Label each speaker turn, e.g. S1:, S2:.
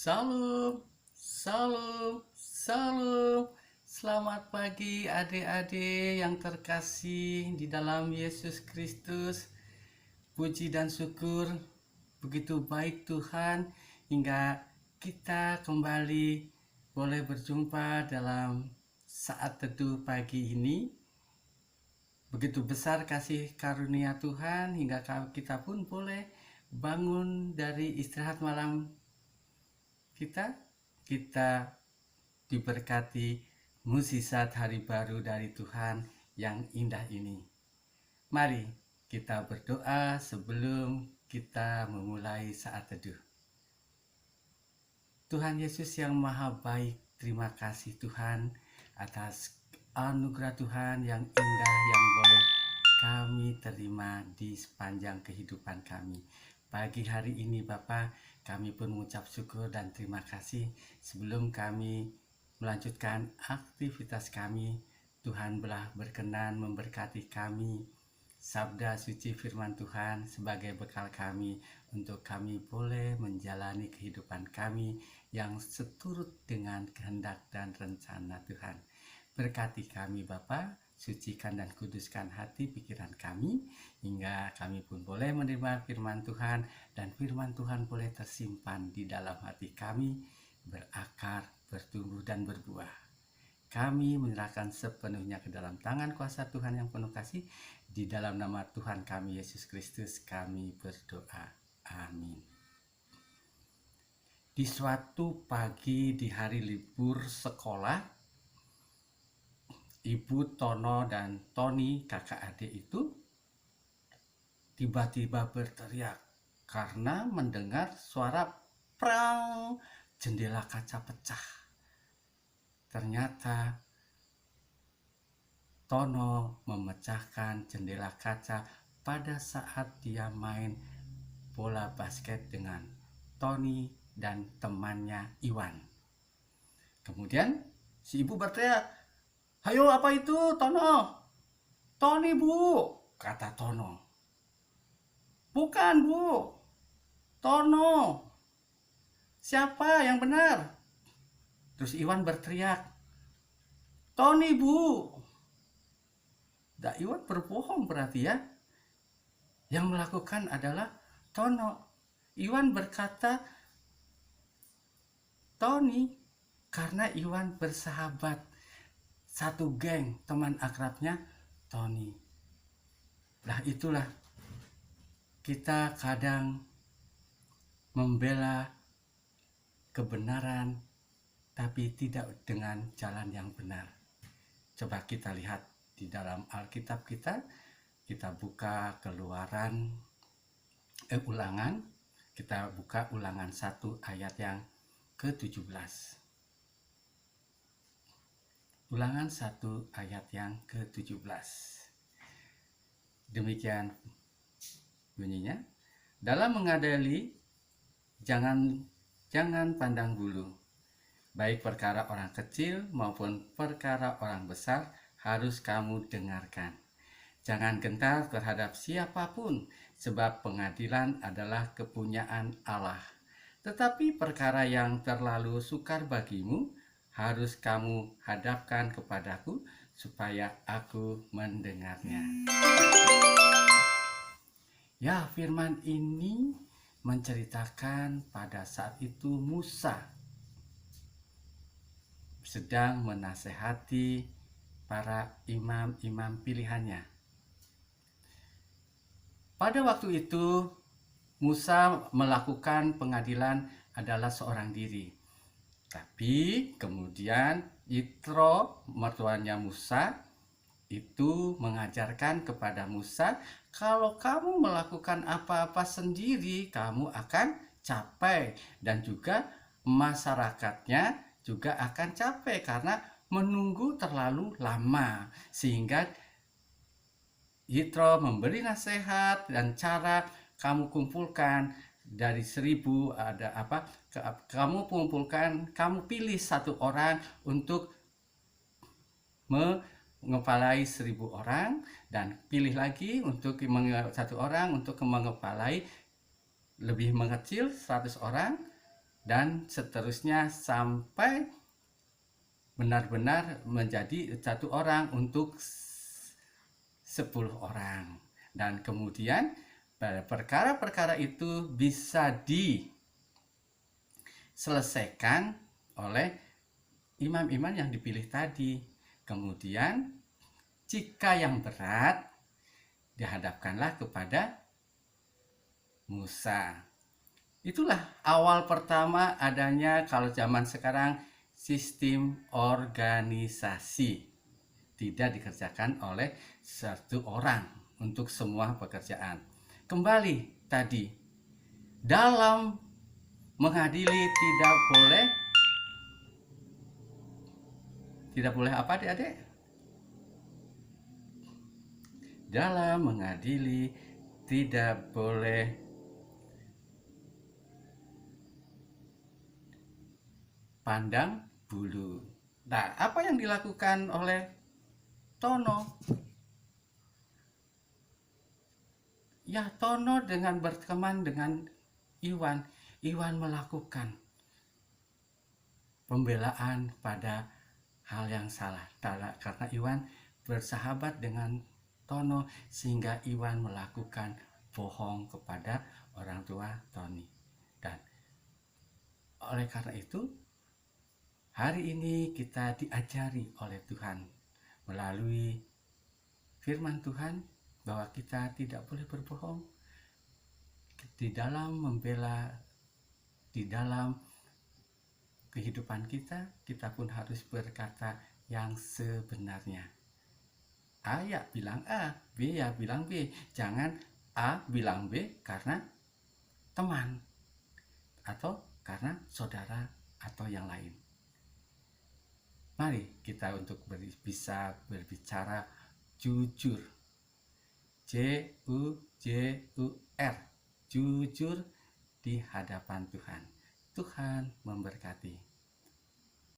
S1: Salam, salam, salam. Selamat pagi adik-adik yang terkasih di dalam Yesus Kristus. Puji dan syukur begitu baik Tuhan hingga kita kembali boleh berjumpa dalam saat teduh pagi ini. Begitu besar kasih karunia Tuhan hingga kita pun boleh bangun dari istirahat malam kita diberkati mukjizat hari baru dari Tuhan yang indah ini. Mari kita berdoa sebelum kita memulai saat teduh. Tuhan Yesus yang maha baik, terima kasih Tuhan atas anugerah Tuhan yang indah yang boleh kami terima di sepanjang kehidupan kami. Pagi hari ini Bapa, kami pun mengucap syukur dan terima kasih. Sebelum kami melanjutkan aktivitas kami, Tuhan belah berkenan memberkati kami. Sabda suci firman Tuhan sebagai bekal kami untuk kami boleh menjalani kehidupan kami yang seturut dengan kehendak dan rencana Tuhan. Berkati kami Bapa, sucikan dan kuduskan hati pikiran kami, hingga kami pun boleh menerima firman Tuhan, dan firman Tuhan boleh tersimpan di dalam hati kami, berakar, bertumbuh dan berbuah. Kami menyerahkan sepenuhnya ke dalam tangan kuasa Tuhan yang penuh kasih. Di dalam nama Tuhan kami Yesus Kristus kami berdoa. Amin. Di suatu pagi di hari libur sekolah, Ibu Tono dan Tony, kakak adik itu, tiba-tiba berteriak karena mendengar suara prang, jendela kaca pecah. Ternyata Tono memecahkan jendela kaca pada saat dia main bola basket dengan Tony dan temannya Iwan. Kemudian si ibu berteriak, "Hayo, apa itu, Tono?" "Tony, Bu," kata Tono. "Bukan, Bu. Tono. Siapa yang benar?" Terus Iwan berteriak, "Tony, Bu." Dah Iwan berbohong berarti ya. Yang melakukan adalah Tono. Iwan berkata Tony karena Iwan bersahabat satu geng teman akrabnya Tony. Nah itulah kita kadang membela kebenaran tapi tidak dengan jalan yang benar. Coba kita lihat di dalam Alkitab kita buka Keluaran Ulangan, kita buka Ulangan 1 ayat yang ke-17. Ulangan 1 ayat yang ke-17. Demikian bunyinya. Dalam mengadili jangan pandang bulu. Baik perkara orang kecil maupun perkara orang besar harus kamu dengarkan. Jangan gentar terhadap siapapun, sebab pengadilan adalah kepunyaan Allah. Tetapi perkara yang terlalu sukar bagimu harus kamu hadapkan kepadaku, supaya aku mendengarnya. Ya, firman ini menceritakan pada saat itu Musa sedang menasehati para imam-imam pilihannya. Pada waktu itu Musa melakukan pengadilan adalah seorang diri. Tapi kemudian Yitro, mertuanya Musa, itu mengajarkan kepada Musa, kalau kamu melakukan apa-apa sendiri, kamu akan capek, dan juga masyarakatnya juga akan capek karena menunggu terlalu lama. Sehingga Yitro memberi nasihat dan cara kamu kumpulkan dari 1000 ada apa? Kamu kumpulkan, kamu pilih satu orang untuk mengepalai 1000 orang, dan pilih lagi untuk satu orang untuk mengepalai lebih mengecil 100 orang, dan seterusnya sampai benar-benar menjadi satu orang untuk 10 orang. Dan kemudian perkara-perkara itu bisa diselesaikan oleh imam-imam yang dipilih tadi. Kemudian jika yang berat dihadapkanlah kepada Musa. Itulah awal pertama adanya kalau zaman sekarang sistem organisasi. Tidak dikerjakan oleh satu orang untuk semua pekerjaan. Kembali tadi, dalam mengadili tidak boleh apa adik-adik? Dalam mengadili tidak boleh pandang bulu. Nah, apa yang dilakukan oleh Tono? Ya, Tono dengan berteman dengan Iwan melakukan pembelaan pada hal yang salah. Karena Iwan bersahabat dengan Tono sehingga Iwan melakukan bohong kepada orang tua Tony. Dan oleh karena itu, hari ini kita diajari oleh Tuhan melalui firman Tuhan bahwa kita tidak boleh berbohong di dalam membela, di dalam kehidupan kita pun harus berkata yang sebenarnya. A ya bilang A, B ya bilang B. Jangan A bilang B karena teman atau karena saudara atau yang lain. Mari kita untuk bisa berbicara jujur. Jujur, jujur di hadapan Tuhan. Tuhan memberkati.